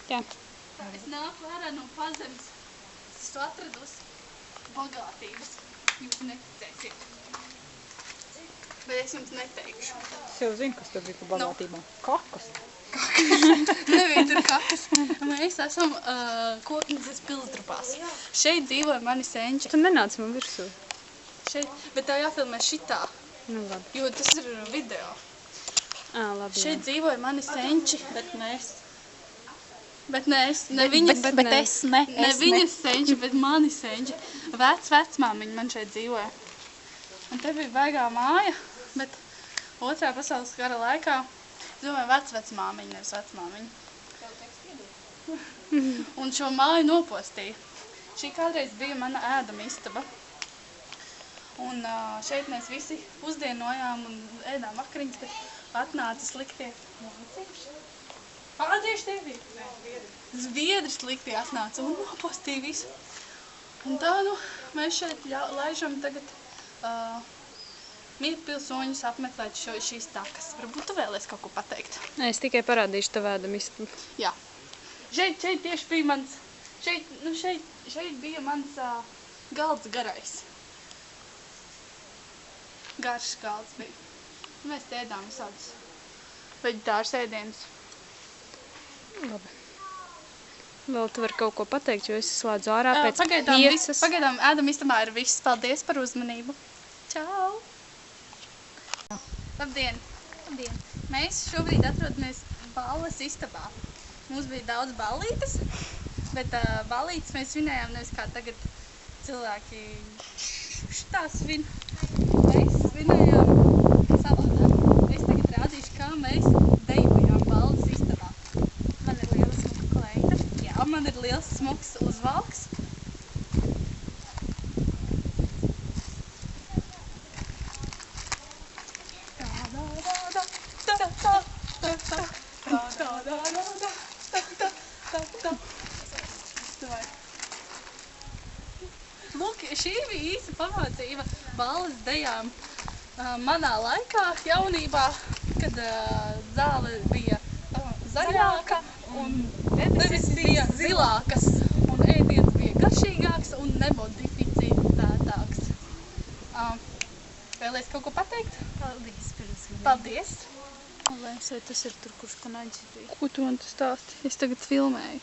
Jā. Es nāku ārā no pazemes. Es esmu atradusi bagātības. Jūs neticēsiet. Bet es jums neteikšu. Es jau zinu, kas tur bija pa bagātībām. Kakas. Nebija tur kakas. Mēs esam Koknedzes pilsdrupās. Šeit dzīvoja mani senči. Tu nenāc man virsū. Šeit, bet tev jāfilmē šitā, Nu, labi. jo tas ir video. Labi, Šeit jā. dzīvoja mani senči, bet ne es. Bet ne es, ne viņas, bet es ne. ne viņas senči, bet mani senči. Vecmāmiņa man šeit dzīvoja. Un te bija baigā māja, bet otrā pasaules kara laikā, es domāju, vecmāmiņa, nevis vecmāmiņa. Un šo māju nopostīja. Šī kādreiz bija mana ēdama istaba. Un šeit mēs visi pusdienojām un ēdām vakariņas, bet atnāca sliktie vācieši. Vācieši tie bija? Zviedri sliktie atnāca un nopostīja visu. Un tā, nu, mēs šeit laižam tagad mītpilsoņus apmeklēt šīs takas. Varbūt tu vēlies kaut ko pateikt? Nē, es tikai parādīšu tev ēdam istabu. Jā. Šeit tieši bija mans, šeit bija mans galds garais. Garš galds bija. Mēs te ēdām visādus veģetārs ēdienus. Labi. Vēl tu vari kaut ko pateikt, jo es slēdzu ārā pēc Pagaidām ēdam istabā ir viss. Paldies par uzmanību. Čau! Labdien! Labdien! Mēs šobrīd atrodamies balles istabā. Mums bija daudz ballītes, bet ballītes mēs svinējām nevis kā tagad cilvēki šitā svin. Mēs svinējām savādāk. Es tagad rādīšu, kā mēs dejojām balles istabā. Man ir liela smuka kleita. Jā, man ir liels smuks uzvalks. Lūk, šī bija īsa pamācība balles dejām manā laikā, jaunībā, kad zāle bija zaļāka un debesis bija zilākas un ēdiens bija garšīgāks un nemodificētāks. Vēlies kaut ko pateikt? Paldies par uzmanību. Paldies! Vai tas ir tur, kurš kanāģis bija? Ko tu man tu stāsti? Es tagad filmēju.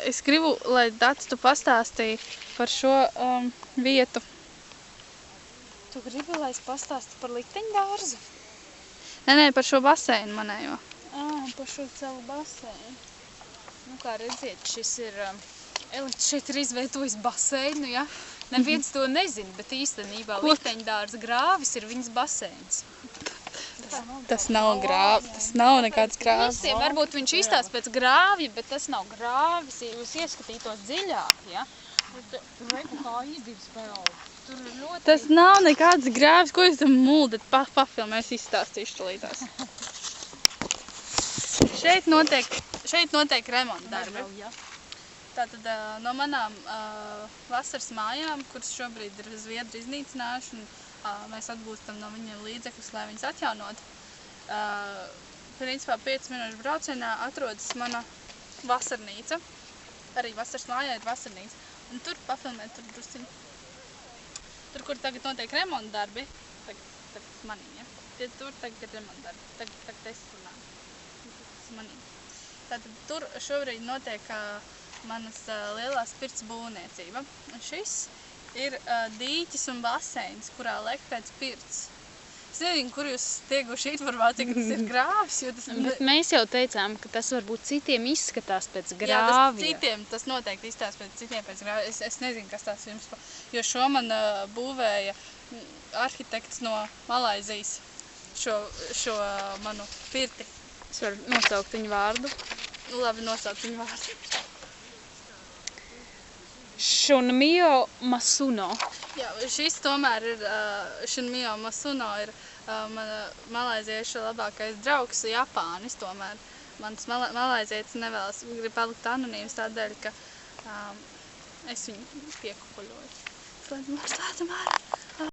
Es gribu, lai Dats tu pastāstīji par šo vietu. Tu gribi, lai es pastāstu par likteņdārzu? Nē, par šo baseinu manējo. Par šo savu baseinu. Nu, kā redziet, šis ir, Elīte šeit ir izveidojis baseinu, ja? Neviens to nezina, bet īstenībā likteņdārza grāvis ir viņas baseins. Tas nav grāvis, tas nav nekāds grāvis. Visiem varbūt viņš izstās pēc grāvja, bet tas nav grāvis, ja jūs ieskatītos dziļāk, ja? Reku kā izdības pēl. Tur ir ļoti... Tas nav nekāds grāvis, ko jūs tam muldat? Pafilmē, es izstāstīšu tulītās. Šeit notiek remontdarbi. Tātad no manām vasaras mājām, kuras šobrīd ir Zviedri iznīcinājuši, un mēs atgūstam no viņiem līdzekļus, lai viņas atjaunot. Principā 5 minūšu braucienā atrodas mana vasarnīca. Arī vasaras mājā ir vasarnīca. Un tur pafilmēt tur drusciņu. Tur, kur tagad notiek remontdarbi, tagad manīm, ja? Tur tagad ir remontdarbi. Tagad es runāju. Tas manīm. Tātad tur šobrīd notiek manas lielās pirts būvniecība. Un šis ir dīķis un baseins, kurā lek pēc pirts. Es nezinu, kur jūs tieguši informāciju, ka tas ir grāvis, jo tas... Bet mēs jau teicām, ka tas varbūt citiem izskatās pēc Jā, grāvja. tas noteikti izskatās pēc citiem pēc grāvja. Es nezinu, kas tās jums... Jo šo man būvēja arhitekts no Malaizijas, šo manu pirti. Es varu nosaukt viņu vārdu. Labi, nosaukt viņu vārdu. Shunmio Masuno. Jā, šis tomēr ir, Shunmio Masuno ir mana malaizieša labākais draugs Japānis tomēr. Mans malaizietis nevēlas, grib palikt anonīms tādēļ, ka es viņu piekukuļoju. Slēdzam ārā.